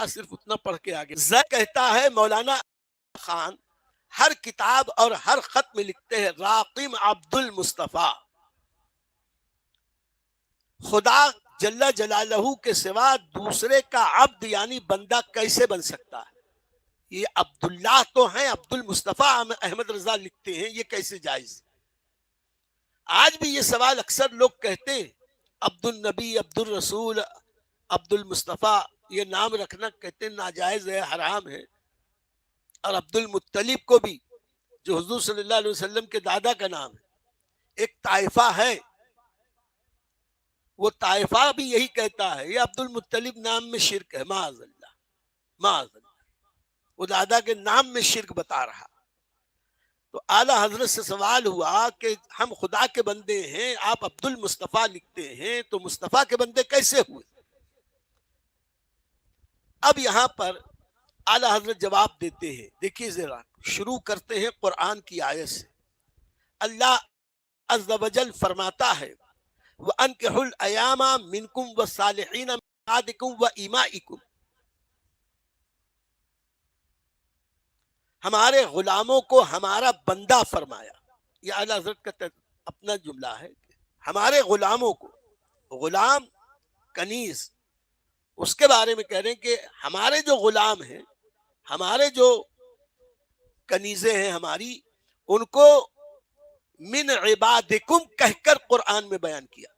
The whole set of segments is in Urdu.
صرف اتنا پڑھ کے آگے کہتا ہے مولانا خان ہر کتاب اور ہر خط میں لکھتے ہیں راقم عبد المصطفیٰ، خدا جل جلالہ کے سوا دوسرے کا عبد یعنی بندہ کیسے بن سکتا ہے؟ یہ عبداللہ تو ہیں، عبد المصطفیٰ احمد رضا لکھتے ہیں، یہ کیسے جائز؟ آج بھی یہ سوال اکثر لوگ کہتے ہیں، عبد النبی، عبد الرسول، عبد المصطفیٰ یہ نام رکھنا کہتے ہیں ناجائز ہے، حرام ہے۔ اور عبد المطلب کو بھی جو حضور صلی اللہ علیہ وسلم کے دادا کا نام ہے، ایک طائفہ ہے، وہ طائفہ بھی یہی کہتا ہے یہ عبد المطلب نام میں شرک ہے، معاذ اللہ معاذ اللہ، وہ دادا کے نام میں شرک بتا رہا۔ تو اعلیٰ حضرت سے سوال ہوا کہ ہم خدا کے بندے ہیں، آپ عبد المصطفیٰ لکھتے ہیں، تو مصطفیٰ کے بندے کیسے ہوئے؟ اب یہاں پر اعلیٰ حضرت جواب دیتے ہیں، دیکھیے ذرا، شروع کرتے ہیں قرآن کی آیت سے۔ اللہ عز و جل فرماتا ہے وَأَنْكِحُوا الْأَيَامَ مِنْكُمْ وَالصَّالِحِينَ مِنْ عِبَادِكُمْ وَإِمَائِكُمْ، ہمارے غلاموں کو ہمارا بندہ فرمایا۔ یہ اعلیٰ حضرت کا اپنا جملہ ہے، ہمارے غلاموں کو، غلام کنیز، اس کے بارے میں کہہ رہے ہیں کہ ہمارے جو غلام ہیں، ہمارے جو کنیزیں ہیں ہماری، ان کو من عبادکم کہہ کر قرآن میں بیان کیا۔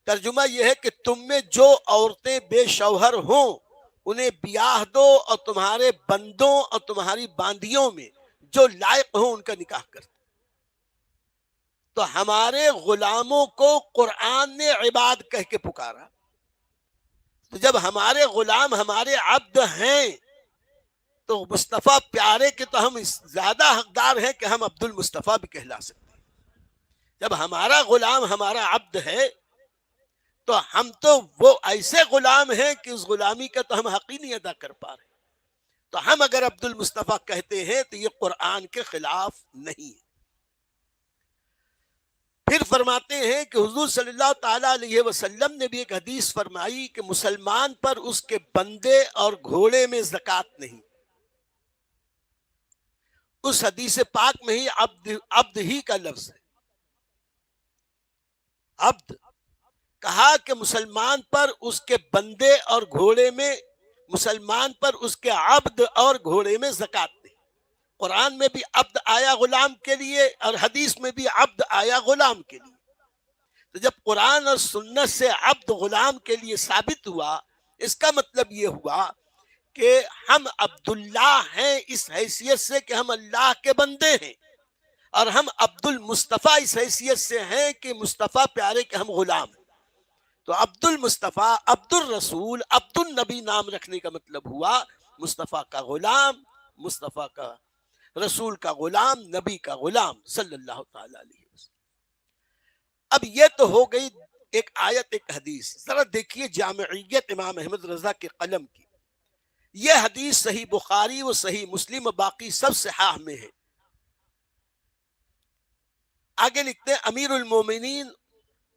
ترجمہ یہ ہے کہ تم میں جو عورتیں بے شوہر ہوں انہیں بیاہ دو، اور تمہارے بندوں اور تمہاری باندیوں میں جو لائق ہوں ان کا نکاح کر دو۔ تو ہمارے غلاموں کو قرآن نے عباد کہہ کے پکارا، تو جب ہمارے غلام ہمارے عبد ہیں تو مصطفیٰ پیارے کے تو ہم زیادہ حقدار ہیں کہ ہم عبد المصطفیٰ بھی کہلا سکتے ہیں۔ جب ہمارا غلام ہمارا عبد ہے تو ہم تو وہ ایسے غلام ہیں کہ اس غلامی کا تو ہم حق ہی نہیں ادا کر پا رہے، تو ہم اگر عبد المصطفیٰ کہتے ہیں تو یہ قرآن کے خلاف نہیں ہے۔ پھر فرماتے ہیں کہ حضور صلی اللہ تعالیٰ علیہ وسلم نے بھی ایک حدیث فرمائی کہ مسلمان پر اس کے بندے اور گھوڑے میں زکوٰۃ نہیں۔ اس حدیث پاک میں ہی عبد ہی کا لفظ ہے، عبد کہا کہ مسلمان پر اس کے بندے اور گھوڑے میں، مسلمان پر اس کے عبد اور گھوڑے میں زکوٰۃ نہیں۔ قرآن میں بھی عبد آیا غلام کے لیے اور حدیث میں بھی عبد آیا غلام کے لیے۔ تو جب قرآن اور سنت سے عبد غلام کے لیے ثابت ہوا، اس کا مطلب یہ ہوا کہ ہم عبداللہ ہیں اس حیثیت سے کہ ہم اللہ کے بندے ہیں، اور ہم عبد المصطفیٰ اس حیثیت سے ہیں کہ مصطفیٰ پیارے کے ہم غلام ہیں۔ تو عبد المصطفیٰ، عبد الرسول، عبد النبی نام رکھنے کا مطلب ہوا مصطفیٰ کا غلام، مصطفیٰ کا رسول کا غلام، نبی کا غلام صلی اللہ تعالی علیہ وسلم۔ اب یہ تو ہو گئی ایک آیت ایک حدیث۔ ذرا دیکھیے جامعیت امام احمد رضا کے قلم کی، یہ حدیث صحیح بخاری و صحیح مسلم و باقی سب صحاح میں ہے۔ آگے لکھتے ہیں امیر المومنین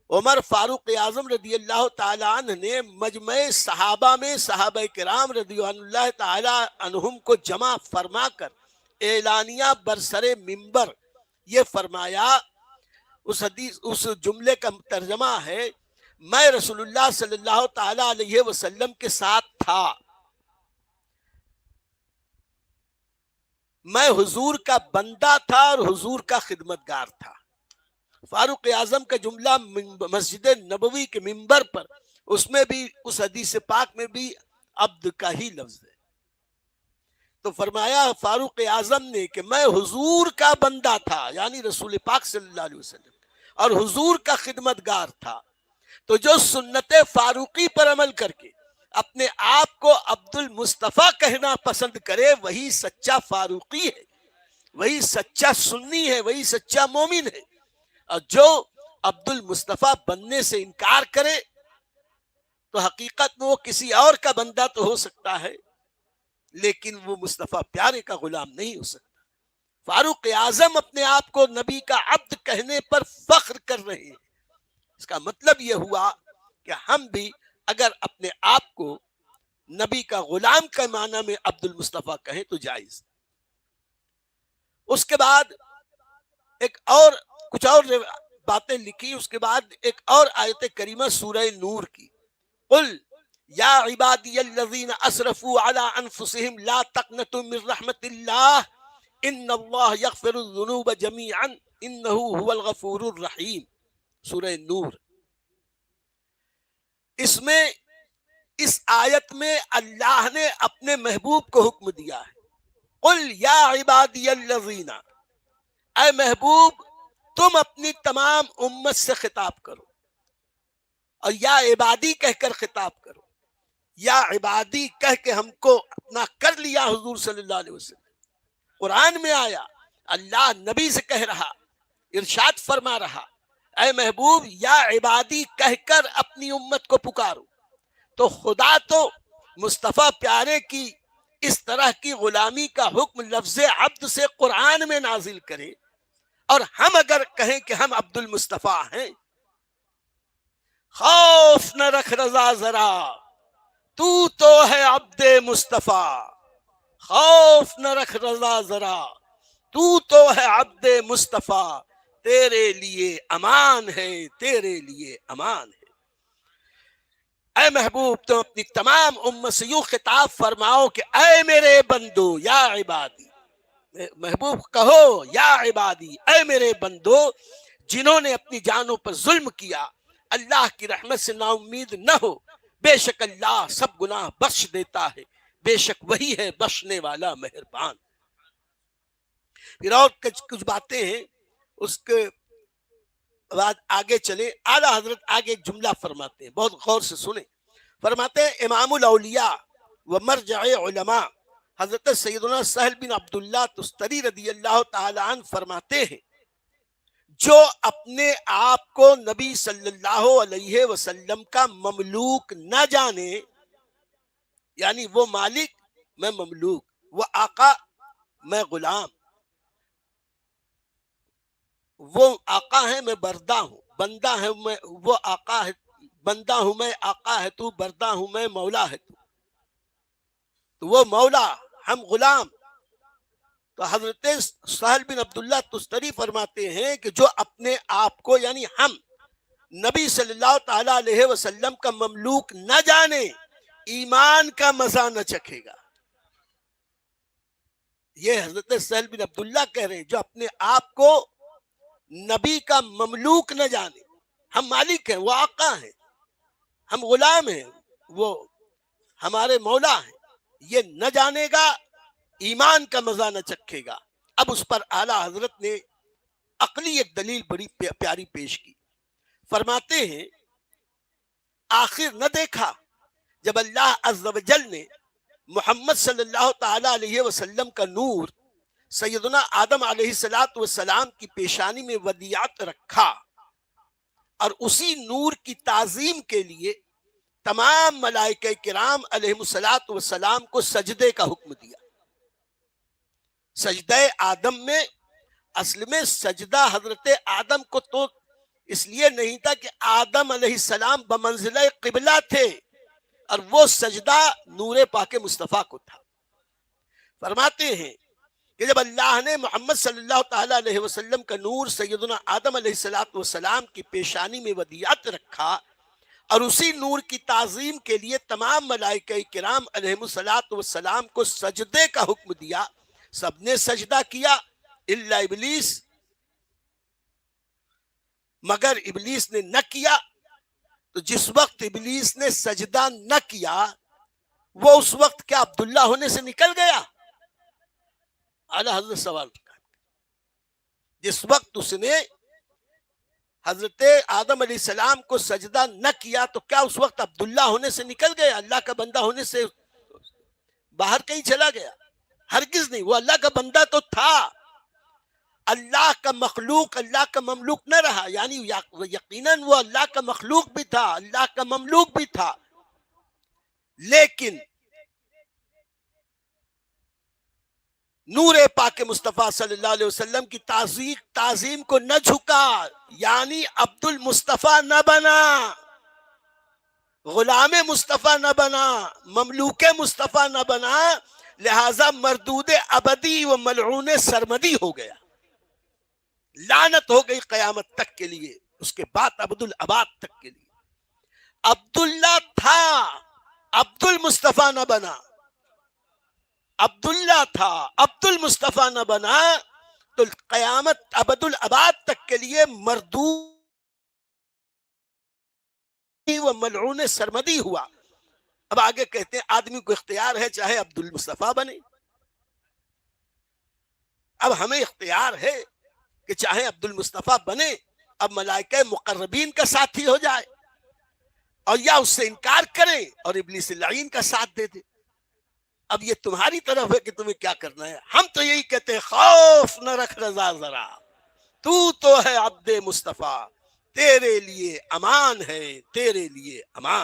عمر فاروق اعظم رضی اللہ تعالیٰ عنہ نے مجمع صحابہ میں صحابہ کرام رضی اللہ تعالیٰ عنہم کو جمع فرما کر اعلانیہ برسر منبر یہ فرمایا۔ اس جملے کا ترجمہ ہے میں رسول اللہ صلی اللہ تعالیٰ علیہ وسلم کے ساتھ تھا، میں حضور کا بندہ تھا اور حضور کا خدمتگار تھا۔ فاروق اعظم کا جملہ مسجد نبوی کے منبر پر، اس میں بھی اس حدیث پاک میں بھی عبد کا ہی لفظ ہے۔ تو فرمایا فاروق اعظم نے کہ میں حضور کا بندہ تھا، یعنی رسول پاک صلی اللہ علیہ وسلم، اور حضور کا خدمتگار تھا۔ تو جو سنت فاروقی پر عمل کر کے اپنے آپ کو عبد المصطفیٰ کہنا پسند کرے وہی سچا فاروقی ہے، وہی سچا سنی ہے، وہی سچا مومن ہے۔ اور جو عبد المصطفیٰ بننے سے انکار کرے تو حقیقت میں وہ کسی اور کا بندہ تو ہو سکتا ہے لیکن وہ مصطفیٰ پیارے کا غلام نہیں ہو سکتا۔ فاروق اعظم اپنے آپ کو نبی کا عبد کہنے پر فخر کر رہے ہیں۔ اس کا مطلب یہ ہوا کہ ہم بھی اگر اپنے آپ کو نبی کا غلام کا معنی میں عبد المصطفیٰ کہیں تو جائز۔ اس کے بعد ایک اور کچھ اور باتیں لکھی، اس کے بعد ایک اور آیت کریمہ سورہ نور کی، قل یا عبادی الذین اسرفوا علی انفسہم لا تقنطوا من رحمت اللہ ان اللہ یغفر الذنوب جمیعا انہ هو الغفور الرحیم، سورہ نور۔ اس میں اس آیت میں اللہ نے اپنے محبوب کو حکم دیا ہے، قل یا عبادی الذین، اے محبوب تم اپنی تمام امت سے خطاب کرو، اور یا عبادی کہہ کر خطاب کرو۔ یا عبادی کہہ کے ہم کو اپنا کر لیا حضور صلی اللہ علیہ وسلم، قرآن میں آیا، اللہ نبی سے کہہ رہا، ارشاد فرما رہا، اے محبوب یا عبادی کہہ کر اپنی امت کو پکارو۔ تو خدا تو مصطفیٰ پیارے کی اس طرح کی غلامی کا حکم لفظ عبد سے قرآن میں نازل کرے، اور ہم اگر کہیں کہ ہم عبد المصطفیٰ ہیں، خوف نہ رکھ رضا ذرا تو ہے عبد مصطفیٰ، خوف نہ رکھ رضا ذرا تو ہے عبد مصطفیٰ، تیرے لیے امان ہے، تیرے لیے امان ہے۔ اے محبوب تم اپنی تمام امت سے یوں خطاب فرماؤ کہ اے میرے بندو یا عبادی، محبوب کہو یا عبادی، اے میرے بندو جنہوں نے اپنی جانوں پر ظلم کیا، اللہ کی رحمت سے نا امید نہ ہو، بے شک اللہ سب گناہ بخش دیتا ہے، بے شک وہی ہے بخشنے والا مہربان۔ پھر اور کچھ باتیں ہیں، اس کے بعد آگے چلیں۔ اعلیٰ حضرت آگے ایک جملہ فرماتے ہیں، بہت غور سے سنیں۔ فرماتے ہیں امام الاولیاء و مرجع علماء حضرت سیدنا سہل بن عبداللہ تستری رضی اللہ تعالی عنہ فرماتے ہیں، جو اپنے آپ کو نبی صلی اللہ علیہ وسلم کا مملوک نہ جانے، یعنی وہ مالک میں مملوک، وہ آقا میں غلام، وہ آقا ہے میں بردہ ہوں، بندہ ہے میں، وہ آقا ہے بندہ ہوں میں، آقا ہے تو، بردہ ہوں میں، مولا ہے تو وہ مولا، ہم غلام۔ تو حضرت سہل بن عبداللہ تستری فرماتے ہیں کہ جو اپنے آپ کو یعنی ہم نبی صلی اللہ تعالی علیہ وسلم کا مملوک نہ جانے، ایمان کا مزہ نہ چکھے گا۔ یہ حضرت سہل بن عبداللہ کہہ رہے ہیں، جو اپنے آپ کو نبی کا مملوک نہ جانے، ہم مالک ہیں وہ آقا ہیں، ہم غلام ہیں وہ ہمارے مولا ہیں، یہ نہ جانے گا ایمان کا مزہ نہ چکھے گا۔ اب اس پر اعلیٰ حضرت نے عقلی ایک دلیل بڑی پیاری پیش کی۔ فرماتے ہیں آخر نہ دیکھا جب اللہ عز و جل نے محمد صلی اللہ تعالی علیہ وسلم کا نور سیدنا آدم علیہ السلام کی پیشانی میں ودیعت رکھا، اور اسی نور کی تعظیم کے لیے تمام ملائکہ کرام علیہ السلام کو سجدے کا حکم دیا۔ سجدہ آدم میں اصل میں سجدہ حضرت آدم کو تو اس لیے نہیں تھا کہ آدم علیہ السلام بمنزلہ قبلہ تھے، اور وہ سجدہ نور پاک مصطفیٰ کو تھا۔ فرماتے ہیں کہ جب اللہ نے محمد صلی اللہ تعالی علیہ وسلم کا نور سیدنا آدم علیہ السلام کی پیشانی میں ودیعت رکھا، اور اسی نور کی تعظیم کے لیے تمام ملائکہ کرام علیہ السلام کو سجدے کا حکم دیا، سب نے سجدہ کیا الا ابلیس، مگر ابلیس نے نہ کیا۔ تو جس وقت ابلیس نے سجدہ نہ کیا، وہ اس وقت کیا عبداللہ ہونے سے نکل گیا؟ اعلیٰ حضرت سوال کا، جس وقت اس نے حضرت آدم علیہ السلام کو سجدہ نہ کیا تو کیا اس وقت عبداللہ ہونے سے نکل گیا، اللہ کا بندہ ہونے سے باہر کہیں چلا گیا؟ ہرگز نہیں، وہ اللہ کا بندہ تو تھا، اللہ کا مخلوق، اللہ کا مملوک نہ رہا، یعنی یقیناً وہ اللہ کا مخلوق بھی تھا، اللہ کا مملوک بھی تھا، لیکن نور پاک مصطفیٰ صلی اللہ علیہ وسلم کی تعظیم کو نہ جھکا، یعنی عبد المصطفیٰ نہ بنا۔ غلام مصطفیٰ نہ بنا، مملوک مصطفیٰ نہ بنا، لہذا مردود ابدی و ملعون سرمدی ہو گیا، لعنت ہو گئی قیامت تک کے لیے، اس کے بعد عبد العباد تک کے لیے۔ عبداللہ تھا، عبد المصطفیٰ نہ بنا، عبداللہ تھا، عبد المصطفیٰ نہ بنا، تو قیامت عبد العباد تک کے لیے مردود و ملعون سرمدی ہوا۔ اب آگے کہتے ہیں آدمی کو اختیار ہے چاہے عبد المصطفیٰ بنے، اب ہمیں اختیار ہے کہ چاہے عبد المصطفیٰ بنے، اب ملائکہ مقربین کا ساتھی ہو جائے اور یا اس سے انکار کریں اور ابلیس اللعین کا ساتھ دے دے۔ اب یہ تمہاری طرف ہے کہ تمہیں کیا کرنا ہے۔ ہم تو یہی کہتے ہیں خوف نہ رکھ رضا ذرا، تو ہے عبد مصطفیٰ، تیرے لیے امان ہے، تیرے لیے امان۔